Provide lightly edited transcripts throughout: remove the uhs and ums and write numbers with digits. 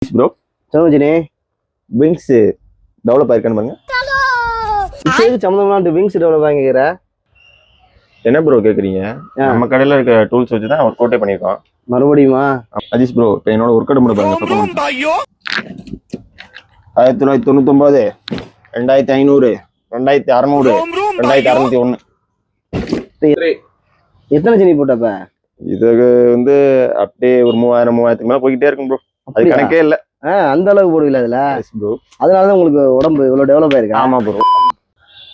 Bro சொல்லுங்க ஜினி. Wings develop ஆயிருக்கான்னு பாருங்க. சம்மந்தமா விங்ஸ் டெவலப் ஆகிக்கிற என்ன ப்ரோ கேக்குறீங்க? நம்ம கடையில இருக்க டூல்ஸ் வச்சு தான் ஒர்க் அவுட்டே பண்ணியிருக்கோம். மறுபடியுமா? அஜீஷ் ப்ரோ இப்போ என்னோட ஒர்க் அவுட் பண்ண பாருங்க. 1999, 2500, 2600, 2601. எத்தனை ஜினி போட்டப்ப? இது வந்து அப்படியே ஒரு 3000 3000க்கு மேல போய்கிட்டே இருக்கும் ப்ரோ. அது கணக்கே இல்ல. அந்த அளவுக்கு போடுவீங்களா அதுல? ப்ரோ அதனாலதான் உங்களுக்கு உடம்பு இவ்வளவு டெவலப் ஆயிருக்கு. ஆமா ப்ரோ.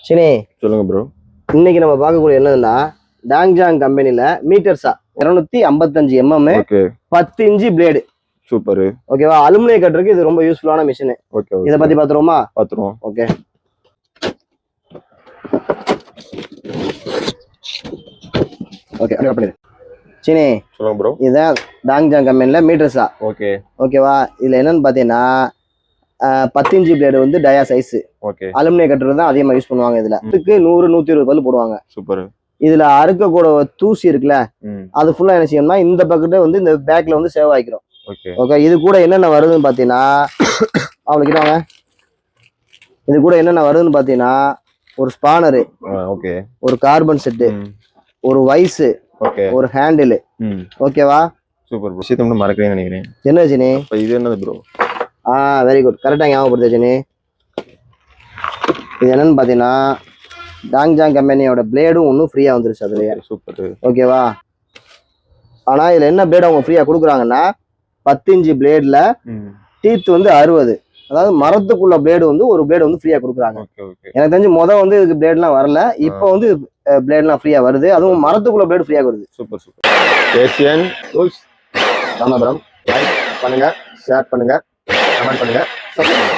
சரி சொல்லுங்க ப்ரோ. இன்னைக்கு நம்ம பார்க்கக்கூடிய என்னன்னா டாங்ஜாங் கம்பெனில மீட்டர்ஸா 255 mm 10 இன்ச் பிளேடு. சூப்பர். ஓகேவா? அலுமினியம் கட்டருக்கு இது ரொம்ப யூஸ்ஃபுல்லான மிஷின். ஓகே இத பத்தி பாத்துருவோமா? பாத்துருவோம். ஓகே. ஓகே அப்படியே சரி சொல்லுங்க ப்ரோ. இதுதான் டாங்ஜாங் கம்பெனில மீட்டர்ஸா. ஓகே ஓகேவா? இதுல என்னன்னு பாத்தீங்கன்னா 10 இன்ச் பிளேடு வந்து டயா சைஸ். ஓகே. அலுமினியம் கட்டர் தான் அதிகமா யூஸ் பண்ணுவாங்க. இதுல 100 120 பல்லு போடுவாங்க. சூப்பர். இதுல அறுக்க கூட தூசி இருக்குல்ல, அது ஃபுல்லா என்ன செய்யணும்னா இந்த பக்கெட் வந்து இந்த பேக்ல வந்து சேவ் ஆகிக்கிறோம். ஓகே. இது கூட என்னென்ன வருதுன்னு பாத்தீங்கன்னா அவளுக்கு இது கூட என்னென்ன வருதுன்னு பாத்தீங்கன்னா ஒரு ஸ்பானரு, ஓகே, ஒரு கார்பன் செட்டு, ஒரு வைஸ், ஓகே, ஒரு ஹேண்டில். ஓகேவா? Super bro. விஷயத்தை மட்டும் மறக்கிறேன்னு நினைக்கிறேன். என்ன ஜினி? இது என்னது ப்ரோ? வெரி குட், கரெக்டா ஞாபகப்படுத்த ஜினி. இது என்னன்னு பாத்தீங்கன்னா டாங்ஜாங் கம்பெனியோட பிளேடும் ஒன்றும் ஃப்ரீயா வந்துருச்சு அதுலயே. சூப்பர். ஓகேவா? ஆனா இதுல என்ன பிளேட் அவங்க ஃப்ரீயா கொடுக்குறாங்கன்னா 10 இன்ச் பிளேட்ல டீத் வந்து 60, அதாவது மரத்துக்குள்ள பிளேடு வந்து ஒரு பிளேடு வந்து ஃப்ரீயா கொடுக்குறாங்க. எனக்கு தெரிஞ்சு வந்து இதுக்கு பிளேட்லாம் வரல, இப்போ வந்து பிளேட்லாம் ஃப்ரீயா வருது, அதுவும் மரத்துக்குள்ள பிளேடு ஃப்ரீயா வருது. Super super. Asian tools Ramapuram. Like பண்ணுங்க, ஷேர் பண்ணுங்க, கமெண்ட் பண்ணுங்க, சப்ஸ்கிரைப் பண்ணுங்க.